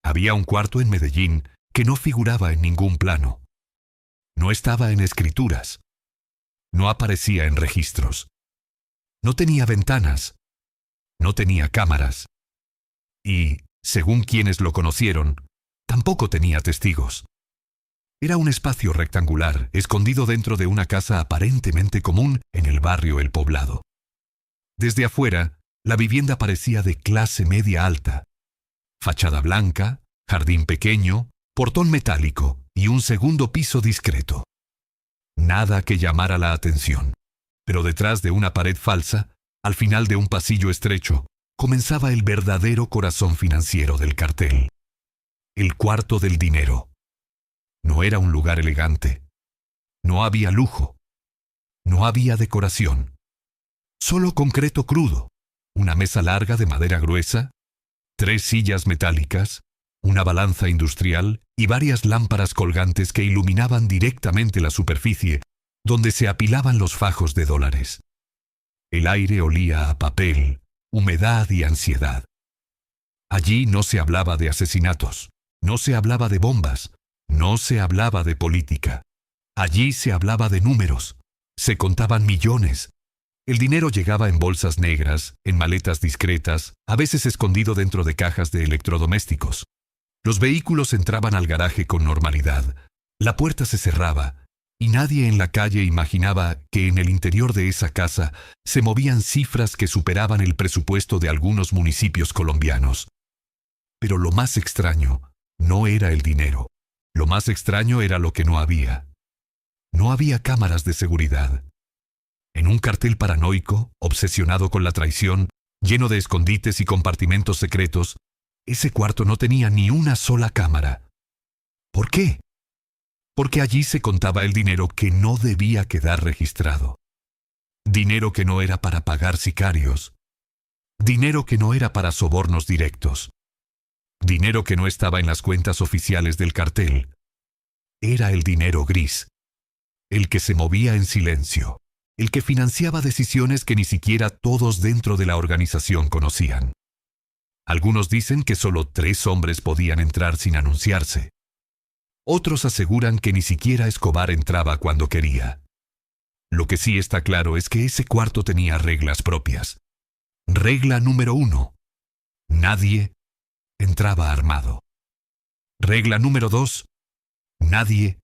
Había un cuarto en Medellín que no figuraba en ningún plano. No estaba en escrituras. No aparecía en registros. No tenía ventanas. No tenía cámaras. Y, según quienes lo conocieron, tampoco tenía testigos. Era un espacio rectangular, escondido dentro de una casa aparentemente común en el barrio El Poblado. Desde afuera, la vivienda parecía de clase media alta. Fachada blanca, jardín pequeño, portón metálico y un segundo piso discreto. Nada que llamara la atención. Pero detrás de una pared falsa, al final de un pasillo estrecho, comenzaba el verdadero corazón financiero del cartel. El cuarto del dinero. No era un lugar elegante. No había lujo. No había decoración. Solo concreto crudo, una mesa larga de madera gruesa, 3 sillas metálicas, una balanza industrial y varias lámparas colgantes que iluminaban directamente la superficie donde se apilaban los fajos de dólares. El aire olía a papel, humedad y ansiedad. Allí no se hablaba de asesinatos, no se hablaba de bombas, no se hablaba de política. Allí se hablaba de números, se contaban millones. El dinero llegaba en bolsas negras, en maletas discretas, a veces escondido dentro de cajas de electrodomésticos. Los vehículos entraban al garaje con normalidad. La puerta se cerraba, y nadie en la calle imaginaba que en el interior de esa casa se movían cifras que superaban el presupuesto de algunos municipios colombianos. Pero lo más extraño no era el dinero. Lo más extraño era lo que no había. No había cámaras de seguridad. En un cartel paranoico, obsesionado con la traición, lleno de escondites y compartimentos secretos, ese cuarto no tenía ni una sola cámara. ¿Por qué? Porque allí se contaba el dinero que no debía quedar registrado. Dinero que no era para pagar sicarios. Dinero que no era para sobornos directos. Dinero que no estaba en las cuentas oficiales del cartel. Era el dinero gris. El que se movía en silencio. El que financiaba decisiones que ni siquiera todos dentro de la organización conocían. Algunos dicen que solo 3 hombres podían entrar sin anunciarse. Otros aseguran que ni siquiera Escobar entraba cuando quería. Lo que sí está claro es que ese cuarto tenía reglas propias. Regla número 1. Nadie entraba armado. Regla número 2. Nadie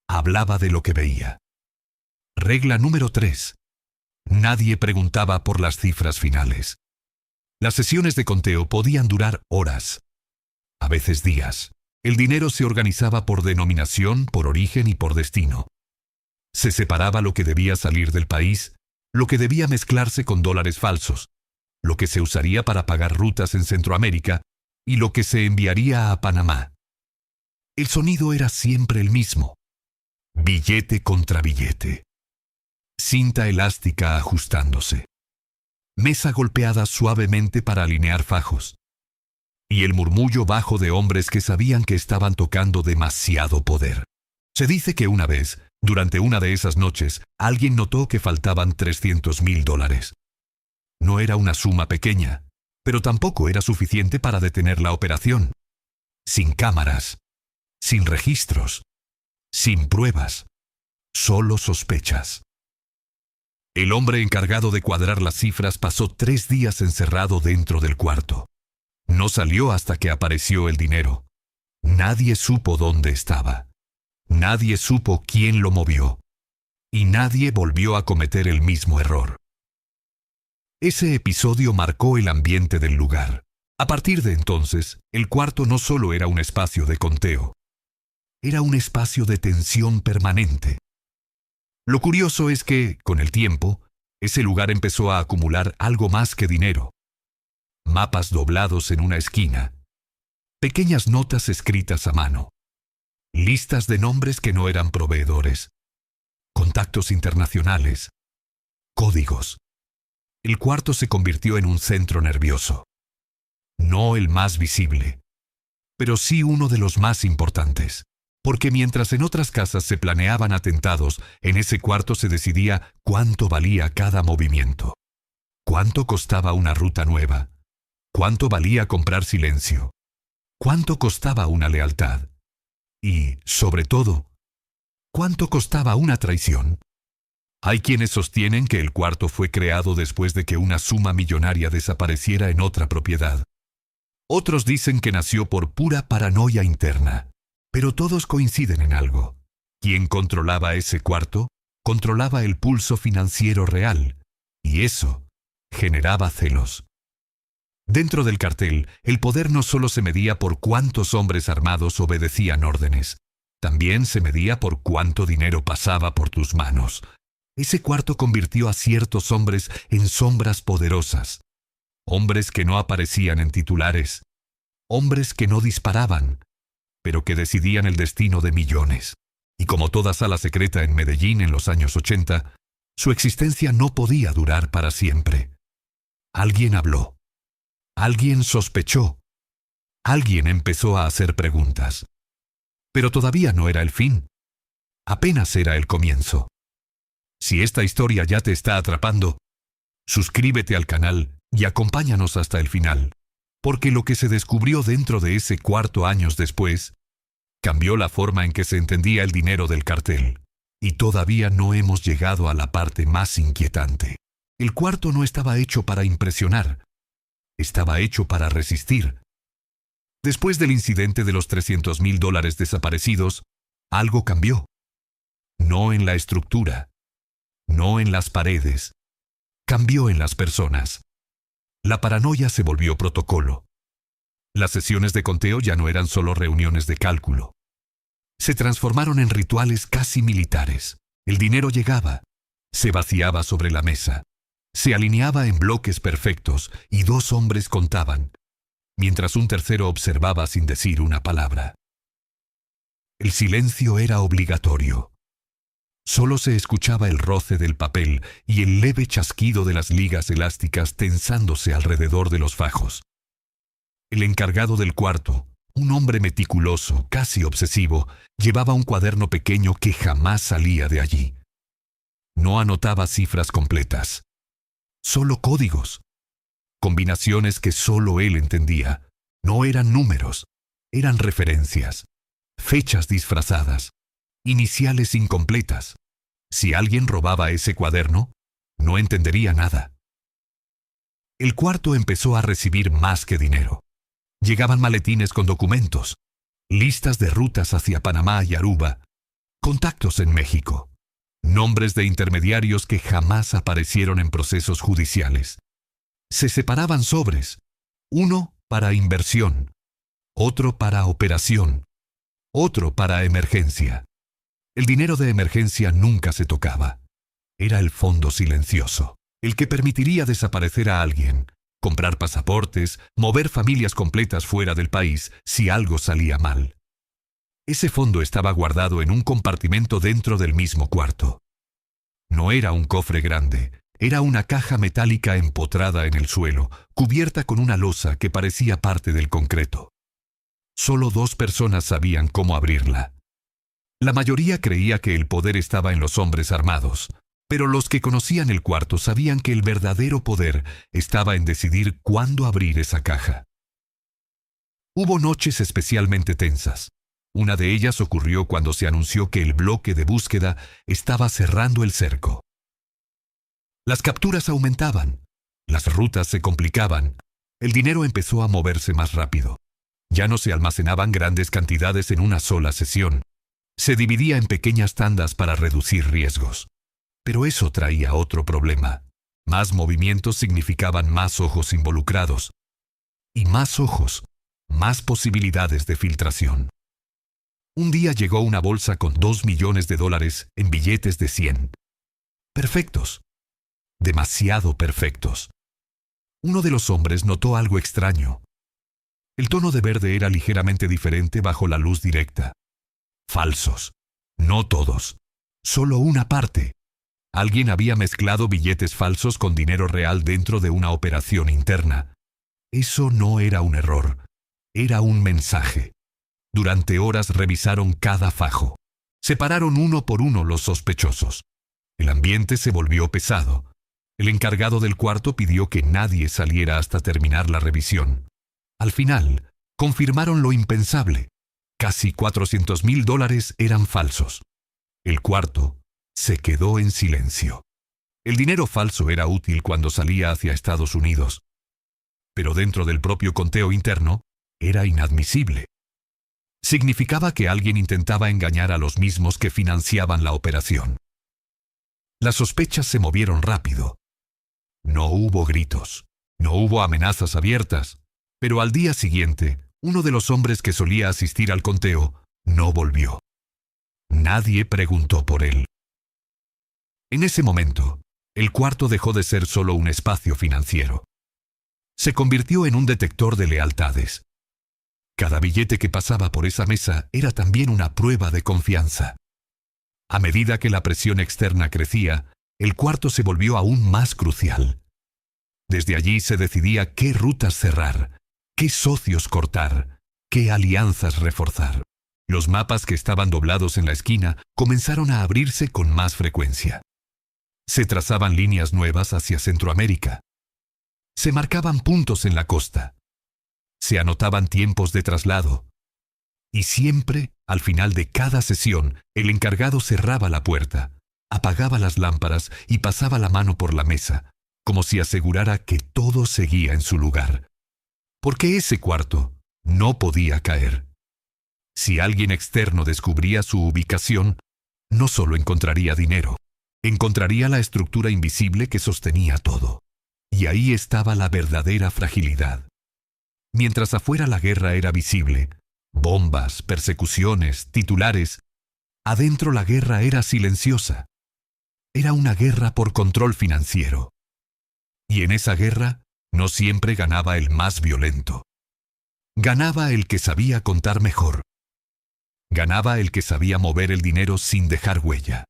hablaba de lo que veía. Regla número 3. Nadie preguntaba por las cifras finales. Las sesiones de conteo podían durar horas, a veces días. El dinero se organizaba por denominación, por origen y por destino. Se separaba lo que debía salir del país, lo que debía mezclarse con dólares falsos, lo que se usaría para pagar rutas en Centroamérica y lo que se enviaría a Panamá. El sonido era siempre el mismo. Billete contra billete. Cinta elástica ajustándose. Mesa golpeada suavemente para alinear fajos. Y el murmullo bajo de hombres que sabían que estaban tocando demasiado poder. Se dice que una vez, durante una de esas noches, alguien notó que faltaban $300,000. No era una suma pequeña, pero tampoco era suficiente para detener la operación. Sin cámaras, sin registros, sin pruebas, solo sospechas. El hombre encargado de cuadrar las cifras pasó 3 días encerrado dentro del cuarto. No salió hasta que apareció el dinero. Nadie supo dónde estaba. Nadie supo quién lo movió. Y nadie volvió a cometer el mismo error. Ese episodio marcó el ambiente del lugar. A partir de entonces, el cuarto no solo era un espacio de conteo. Era un espacio de tensión permanente. Lo curioso es que, con el tiempo, ese lugar empezó a acumular algo más que dinero. Mapas doblados en una esquina. Pequeñas notas escritas a mano. Listas de nombres que no eran proveedores. Contactos internacionales. Códigos. El cuarto se convirtió en un centro nervioso. No el más visible, pero sí uno de los más importantes. Porque mientras en otras casas se planeaban atentados, en ese cuarto se decidía cuánto valía cada movimiento. Cuánto costaba una ruta nueva. Cuánto valía comprar silencio. ¿Cuánto costaba una lealtad? Y, sobre todo, ¿cuánto costaba una traición? Hay quienes sostienen que el cuarto fue creado después de que una suma millonaria desapareciera en otra propiedad. Otros dicen que nació por pura paranoia interna. Pero todos coinciden en algo. Quien controlaba ese cuarto, controlaba el pulso financiero real, y eso generaba celos. Dentro del cartel, el poder no solo se medía por cuántos hombres armados obedecían órdenes, también se medía por cuánto dinero pasaba por tus manos. Ese cuarto convirtió a ciertos hombres en sombras poderosas, hombres que no aparecían en titulares, hombres que no disparaban, pero que decidían el destino de millones. Y como toda sala secreta en Medellín en los años 80, su existencia no podía durar para siempre. Alguien habló. Alguien sospechó. Alguien empezó a hacer preguntas. Pero todavía no era el fin. Apenas era el comienzo. Si esta historia ya te está atrapando, suscríbete al canal y acompáñanos hasta el final, porque lo que se descubrió dentro de ese cuarto años después cambió la forma en que se entendía el dinero del cartel. Y todavía no hemos llegado a la parte más inquietante. El cuarto no estaba hecho para impresionar. Estaba hecho para resistir. Después del incidente de los $300,000 desaparecidos, algo cambió. No en la estructura, no en las paredes. Cambió en las personas. La paranoia se volvió protocolo. Las sesiones de conteo ya no eran solo reuniones de cálculo. Se transformaron en rituales casi militares. El dinero llegaba, se vaciaba sobre la mesa, se alineaba en bloques perfectos y 2 hombres contaban, mientras un tercero observaba sin decir una palabra. El silencio era obligatorio. Solo se escuchaba el roce del papel y el leve chasquido de las ligas elásticas tensándose alrededor de los fajos. El encargado del cuarto, un hombre meticuloso, casi obsesivo, llevaba un cuaderno pequeño que jamás salía de allí. No anotaba cifras completas, solo códigos, combinaciones que solo él entendía. No eran números, eran referencias, fechas disfrazadas, iniciales incompletas. Si alguien robaba ese cuaderno, no entendería nada. El cuarto empezó a recibir más que dinero. Llegaban maletines con documentos, listas de rutas hacia Panamá y Aruba, contactos en México, nombres de intermediarios que jamás aparecieron en procesos judiciales. Se separaban sobres, uno para inversión, otro para operación, otro para emergencia. El dinero de emergencia nunca se tocaba. Era el fondo silencioso, el que permitiría desaparecer a alguien, comprar pasaportes, mover familias completas fuera del país si algo salía mal. Ese fondo estaba guardado en un compartimento dentro del mismo cuarto. No era un cofre grande, era una caja metálica empotrada en el suelo, cubierta con una losa que parecía parte del concreto. Solo 2 personas sabían cómo abrirla. La mayoría creía que el poder estaba en los hombres armados, pero los que conocían el cuarto sabían que el verdadero poder estaba en decidir cuándo abrir esa caja. Hubo noches especialmente tensas. Una de ellas ocurrió cuando se anunció que el bloque de búsqueda estaba cerrando el cerco. Las capturas aumentaban, las rutas se complicaban, el dinero empezó a moverse más rápido. Ya no se almacenaban grandes cantidades en una sola sesión. Se dividía en pequeñas tandas para reducir riesgos. Pero eso traía otro problema. Más movimientos significaban más ojos involucrados. Y más ojos, más posibilidades de filtración. Un día llegó una bolsa con $2 millones en billetes de 100. Perfectos. Demasiado perfectos. Uno de los hombres notó algo extraño. El tono de verde era ligeramente diferente bajo la luz directa. Falsos. No todos. Solo una parte. Alguien había mezclado billetes falsos con dinero real dentro de una operación interna. Eso no era un error. Era un mensaje. Durante horas revisaron cada fajo. Separaron uno por uno los sospechosos. El ambiente se volvió pesado. El encargado del cuarto pidió que nadie saliera hasta terminar la revisión. Al final, confirmaron lo impensable. Casi $400,000 eran falsos. El cuarto se quedó en silencio. El dinero falso era útil cuando salía hacia Estados Unidos, pero dentro del propio conteo interno era inadmisible. Significaba que alguien intentaba engañar a los mismos que financiaban la operación. Las sospechas se movieron rápido. No hubo gritos, no hubo amenazas abiertas, pero al día siguiente, uno de los hombres que solía asistir al conteo no volvió. Nadie preguntó por él. En ese momento, el cuarto dejó de ser solo un espacio financiero. Se convirtió en un detector de lealtades. Cada billete que pasaba por esa mesa era también una prueba de confianza. A medida que la presión externa crecía, el cuarto se volvió aún más crucial. Desde allí se decidía qué rutas cerrar, qué socios cortar, qué alianzas reforzar. Los mapas que estaban doblados en la esquina comenzaron a abrirse con más frecuencia. Se trazaban líneas nuevas hacia Centroamérica. Se marcaban puntos en la costa. Se anotaban tiempos de traslado. Y siempre, al final de cada sesión, el encargado cerraba la puerta, apagaba las lámparas y pasaba la mano por la mesa, como si asegurara que todo seguía en su lugar. Porque ese cuarto no podía caer. Si alguien externo descubría su ubicación, no solo encontraría dinero, encontraría la estructura invisible que sostenía todo. Y ahí estaba la verdadera fragilidad. Mientras afuera la guerra era visible, bombas, persecuciones, titulares, adentro la guerra era silenciosa. Era una guerra por control financiero. Y en esa guerra no siempre ganaba el más violento. Ganaba el que sabía contar mejor. Ganaba el que sabía mover el dinero sin dejar huella.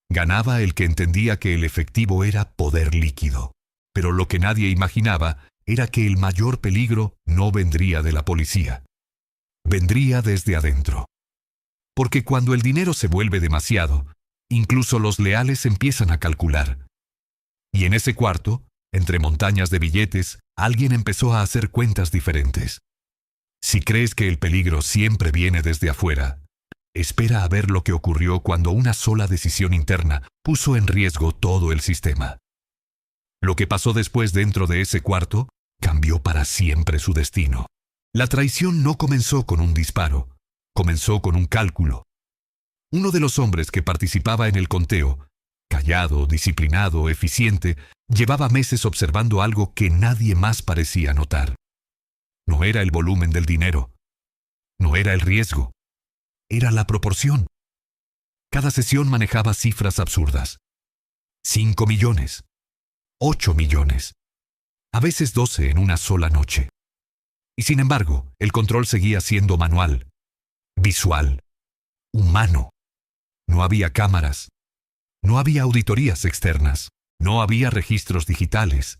Ganaba el que entendía que el efectivo era poder líquido. Pero lo que nadie imaginaba era que el mayor peligro no vendría de la policía. Vendría desde adentro. Porque cuando el dinero se vuelve demasiado, incluso los leales empiezan a calcular. Y en ese cuarto, entre montañas de billetes, alguien empezó a hacer cuentas diferentes. Si crees que el peligro siempre viene desde afuera, espera a ver lo que ocurrió cuando una sola decisión interna puso en riesgo todo el sistema. Lo que pasó después dentro de ese cuarto cambió para siempre su destino. La traición no comenzó con un disparo, comenzó con un cálculo. Uno de los hombres que participaba en el conteo, callado, disciplinado, eficiente, llevaba meses observando algo que nadie más parecía notar. No era el volumen del dinero, no era el riesgo, era la proporción. Cada sesión manejaba cifras absurdas. 5 millones, 8 millones, a veces 12 en una sola noche. Y sin embargo, el control seguía siendo manual, visual, humano. No había cámaras, no había auditorías externas, no había registros digitales,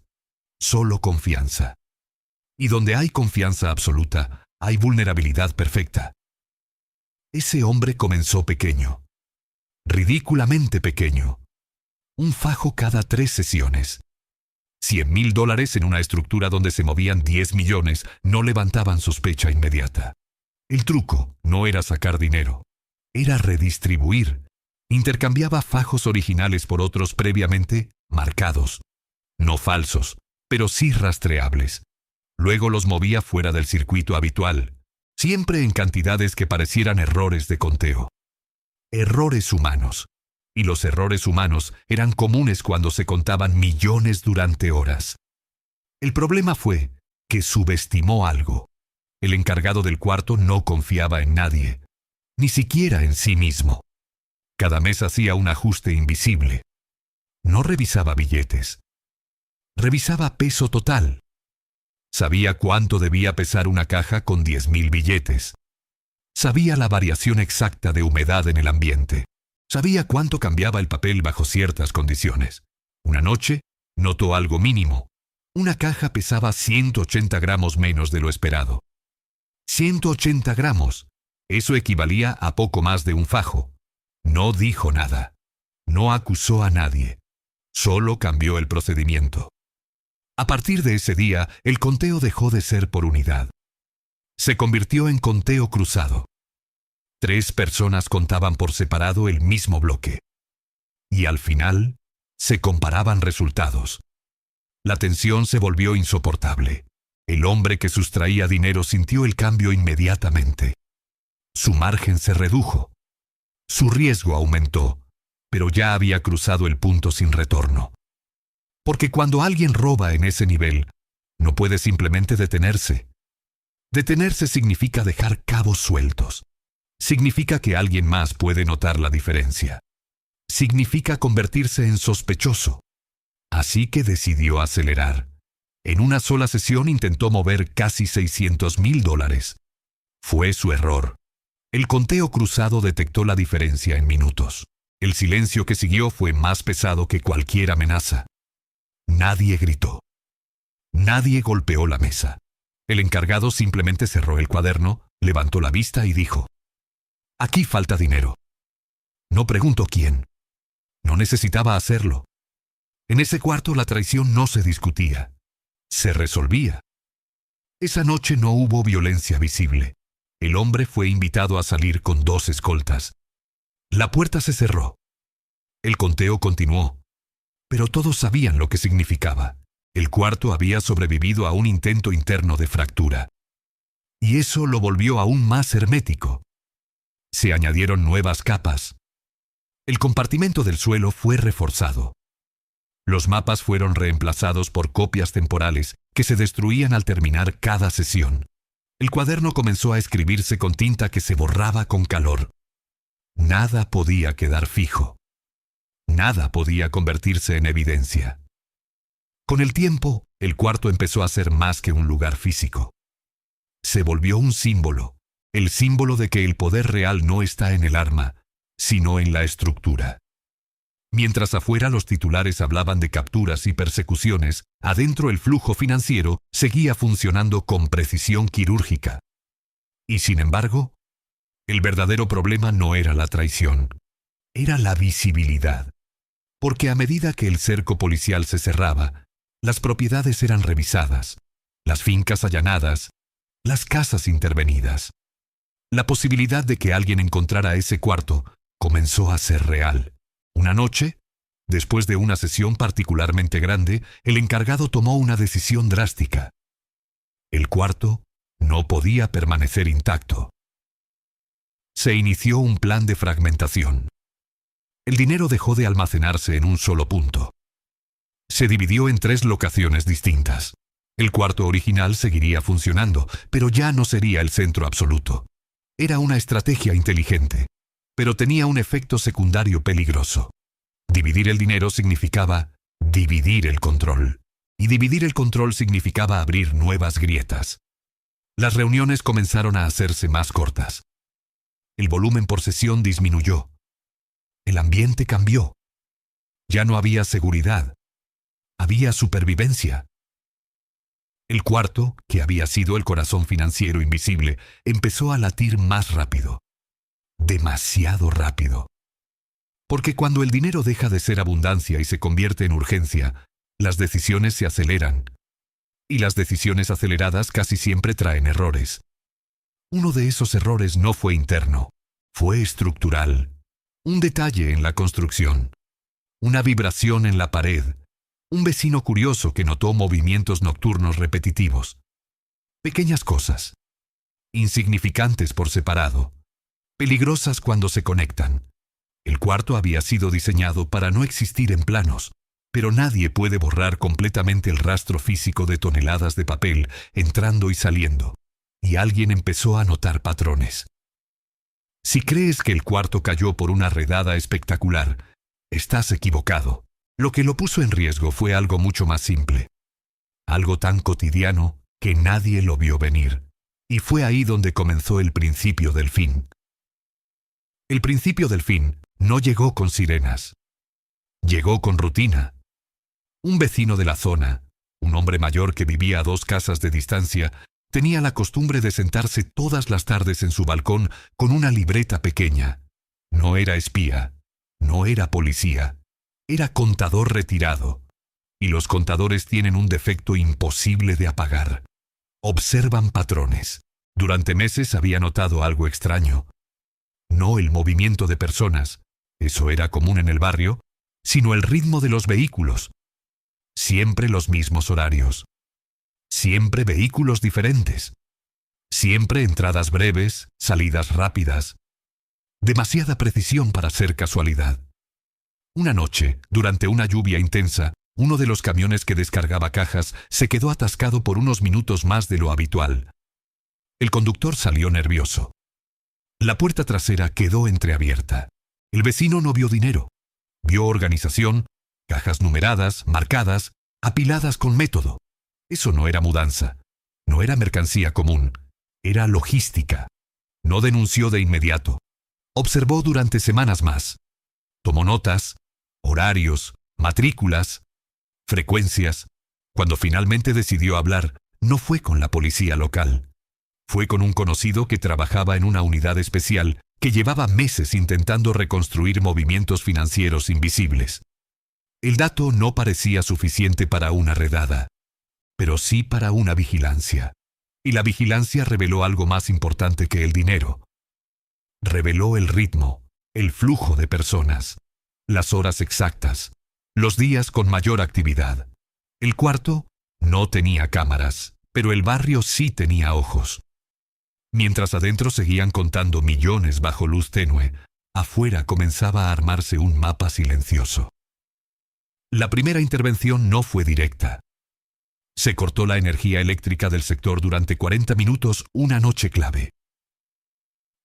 solo confianza. Y donde hay confianza absoluta, hay vulnerabilidad perfecta. Ese hombre comenzó pequeño, ridículamente pequeño. Un fajo cada 3 sesiones. $100,000 en una estructura donde se movían 10 millones no levantaban sospecha inmediata. El truco no era sacar dinero, era redistribuir. Intercambiaba fajos originales por otros previamente marcados, no falsos, pero sí rastreables. Luego los movía fuera del circuito habitual, siempre en cantidades que parecieran errores de conteo. Errores humanos. Y los errores humanos eran comunes cuando se contaban millones durante horas. El problema fue que subestimó algo. El encargado del cuarto no confiaba en nadie, ni siquiera en sí mismo. Cada mes hacía un ajuste invisible. No revisaba billetes. Revisaba peso total. Sabía cuánto debía pesar una caja con 10,000 billetes. Sabía la variación exacta de humedad en el ambiente. Sabía cuánto cambiaba el papel bajo ciertas condiciones. Una noche, notó algo mínimo. Una caja pesaba 180 gramos menos de lo esperado. 180 gramos. Eso equivalía a poco más de un fajo. No dijo nada. No acusó a nadie. Solo cambió el procedimiento. A partir de ese día, el conteo dejó de ser por unidad. se convirtió en conteo cruzado. 3 personas contaban por separado el mismo bloque. Y al final, se comparaban resultados. La tensión se volvió insoportable. El hombre que sustraía dinero sintió el cambio inmediatamente. Su margen se redujo. Su riesgo aumentó, pero ya había cruzado el punto sin retorno. Porque cuando alguien roba en ese nivel, no puede simplemente detenerse. Detenerse significa dejar cabos sueltos. Significa que alguien más puede notar la diferencia. Significa convertirse en sospechoso. Así que decidió acelerar. En una sola sesión intentó mover casi $600,000. Fue su error. El conteo cruzado detectó la diferencia en minutos. El silencio que siguió fue más pesado que cualquier amenaza. Nadie gritó. Nadie golpeó la mesa. El encargado simplemente cerró el cuaderno, levantó la vista y dijo: «Aquí falta dinero». No preguntó quién. No necesitaba hacerlo. En ese cuarto la traición no se discutía. Se resolvía. Esa noche no hubo violencia visible. El hombre fue invitado a salir con 2 escoltas. La puerta se cerró. El conteo continuó. Pero todos sabían lo que significaba. El cuarto había sobrevivido a un intento interno de fractura. Y eso lo volvió aún más hermético. Se añadieron nuevas capas. El compartimento del suelo fue reforzado. Los mapas fueron reemplazados por copias temporales que se destruían al terminar cada sesión. El cuaderno comenzó a escribirse con tinta que se borraba con calor. Nada podía quedar fijo. Nada podía convertirse en evidencia. Con el tiempo, el cuarto empezó a ser más que un lugar físico. Se volvió un símbolo, el símbolo de que el poder real no está en el arma, sino en la estructura. Mientras afuera los titulares hablaban de capturas y persecuciones, adentro el flujo financiero seguía funcionando con precisión quirúrgica. Y sin embargo, el verdadero problema no era la traición, era la visibilidad. Porque a medida que el cerco policial se cerraba, las propiedades eran revisadas, las fincas allanadas, las casas intervenidas. La posibilidad de que alguien encontrara ese cuarto comenzó a ser real. Una noche, después de una sesión particularmente grande, el encargado tomó una decisión drástica. El cuarto no podía permanecer intacto. Se inició un plan de fragmentación. El dinero dejó de almacenarse en un solo punto. Se dividió en 3 locaciones distintas. El cuarto original seguiría funcionando, pero ya no sería el centro absoluto. Era una estrategia inteligente, pero tenía un efecto secundario peligroso. Dividir el dinero significaba dividir el control, y dividir el control significaba abrir nuevas grietas. Las reuniones comenzaron a hacerse más cortas. El volumen por sesión disminuyó. El ambiente cambió. Ya no había seguridad. Había supervivencia. El cuarto, que había sido el corazón financiero invisible, empezó a latir más rápido. Demasiado rápido. Porque cuando el dinero deja de ser abundancia y se convierte en urgencia, las decisiones se aceleran. Y las decisiones aceleradas casi siempre traen errores. Uno de esos errores no fue interno, fue estructural. Un detalle en la construcción. Una vibración en la pared. Un vecino curioso que notó movimientos nocturnos repetitivos. Pequeñas cosas. Insignificantes por separado. Peligrosas cuando se conectan. El cuarto había sido diseñado para no existir en planos, pero nadie puede borrar completamente el rastro físico de toneladas de papel entrando y saliendo. Y alguien empezó a notar patrones. Si crees que el cuarto cayó por una redada espectacular, estás equivocado. Lo que lo puso en riesgo fue algo mucho más simple. Algo tan cotidiano que nadie lo vio venir. Y fue ahí donde comenzó el principio del fin. El principio del fin no llegó con sirenas. Llegó con rutina. Un vecino de la zona, un hombre mayor que vivía a 2 casas de distancia, tenía la costumbre de sentarse todas las tardes en su balcón con una libreta pequeña. No era espía, no era policía, era contador retirado. Y los contadores tienen un defecto imposible de apagar. Observan patrones. Durante meses había notado algo extraño. No el movimiento de personas, eso era común en el barrio, sino el ritmo de los vehículos. Siempre los mismos horarios. Siempre vehículos diferentes. Siempre entradas breves, salidas rápidas. Demasiada precisión para ser casualidad. Una noche, durante una lluvia intensa, uno de los camiones que descargaba cajas se quedó atascado por unos minutos más de lo habitual. El conductor salió nervioso. La puerta trasera quedó entreabierta. El vecino no vio dinero. Vio organización, cajas numeradas, marcadas, apiladas con método. Eso no era mudanza. No era mercancía común. Era logística. No denunció de inmediato. Observó durante semanas más. Tomó notas, horarios, matrículas, frecuencias. Cuando finalmente decidió hablar, no fue con la policía local. Fue con un conocido que trabajaba en una unidad especial que llevaba meses intentando reconstruir movimientos financieros invisibles. El dato no parecía suficiente para una redada, pero sí para una vigilancia. Y la vigilancia reveló algo más importante que el dinero. Reveló el ritmo, el flujo de personas, las horas exactas, los días con mayor actividad. El cuarto no tenía cámaras, pero el barrio sí tenía ojos. Mientras adentro seguían contando millones bajo luz tenue, afuera comenzaba a armarse un mapa silencioso. La primera intervención no fue directa. Se cortó la energía eléctrica del sector durante 40 minutos, una noche clave.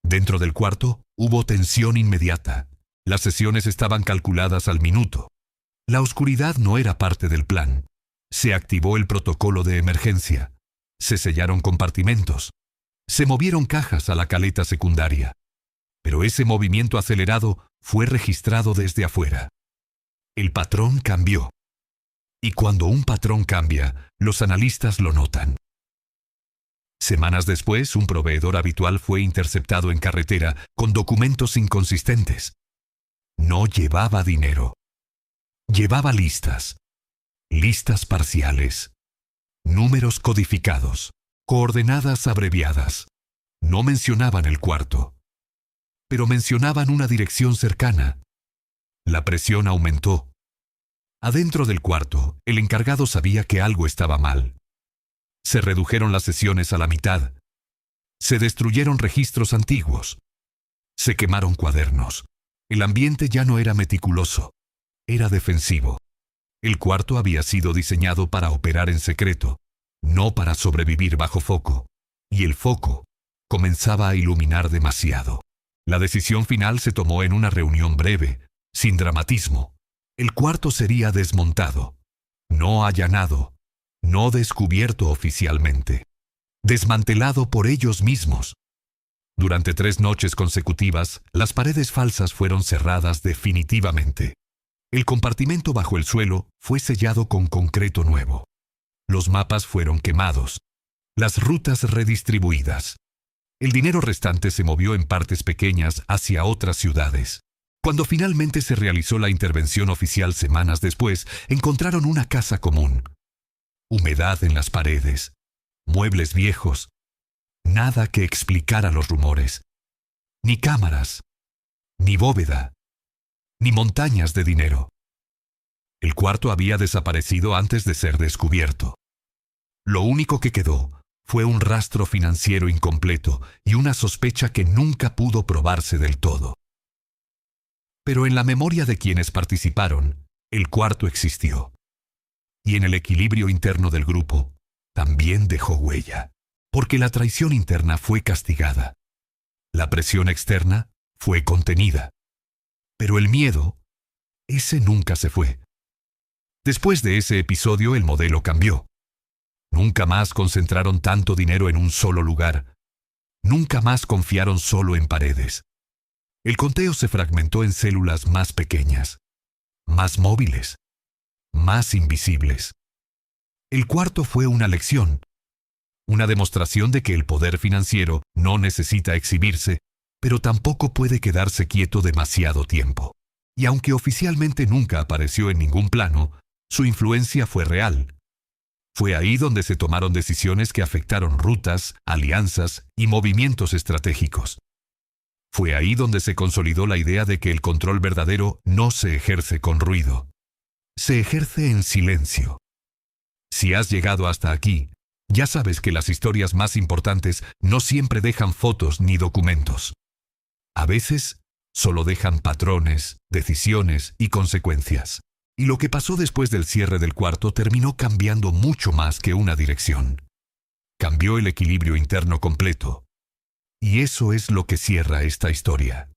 Dentro del cuarto hubo tensión inmediata. Las sesiones estaban calculadas al minuto. La oscuridad no era parte del plan. Se activó el protocolo de emergencia. Se sellaron compartimentos. Se movieron cajas a la caleta secundaria. Pero ese movimiento acelerado fue registrado desde afuera. El patrón cambió. Y cuando un patrón cambia, los analistas lo notan. Semanas después, un proveedor habitual fue interceptado en carretera con documentos inconsistentes. No llevaba dinero. Llevaba listas. Listas parciales. Números codificados. Coordenadas abreviadas. No mencionaban el cuarto. Pero mencionaban una dirección cercana. La presión aumentó. Adentro del cuarto, el encargado sabía que algo estaba mal. Se redujeron las sesiones a la mitad. Se destruyeron registros antiguos. Se quemaron cuadernos. El ambiente ya no era meticuloso. Era defensivo. El cuarto había sido diseñado para operar en secreto, no para sobrevivir bajo foco. Y el foco comenzaba a iluminar demasiado. La decisión final se tomó en una reunión breve, sin dramatismo. El cuarto sería desmontado, no allanado, no descubierto oficialmente, desmantelado por ellos mismos. Durante 3 noches consecutivas, las paredes falsas fueron cerradas definitivamente. El compartimento bajo el suelo fue sellado con concreto nuevo. Los mapas fueron quemados, las rutas redistribuidas. El dinero restante se movió en partes pequeñas hacia otras ciudades. Cuando finalmente se realizó la intervención oficial semanas después, encontraron una casa común. Humedad en las paredes, muebles viejos, nada que explicara los rumores. Ni cámaras, ni bóveda, ni montañas de dinero. El cuarto había desaparecido antes de ser descubierto. Lo único que quedó fue un rastro financiero incompleto y una sospecha que nunca pudo probarse del todo. Pero en la memoria de quienes participaron, el cuarto existió. Y en el equilibrio interno del grupo, también dejó huella, porque la traición interna fue castigada. La presión externa fue contenida. Pero el miedo, ese nunca se fue. Después de ese episodio, el modelo cambió. Nunca más concentraron tanto dinero en un solo lugar. Nunca más confiaron solo en paredes. El conteo se fragmentó en células más pequeñas, más móviles, más invisibles. El cuarto fue una lección, una demostración de que el poder financiero no necesita exhibirse, pero tampoco puede quedarse quieto demasiado tiempo. Y aunque oficialmente nunca apareció en ningún plano, su influencia fue real. Fue ahí donde se tomaron decisiones que afectaron rutas, alianzas y movimientos estratégicos. Fue ahí donde se consolidó la idea de que el control verdadero no se ejerce con ruido. Se ejerce en silencio. Si has llegado hasta aquí, ya sabes que las historias más importantes no siempre dejan fotos ni documentos. A veces, solo dejan patrones, decisiones y consecuencias. Y lo que pasó después del cierre del cuarto terminó cambiando mucho más que una dirección. Cambió el equilibrio interno completo. Y eso es lo que cierra esta historia.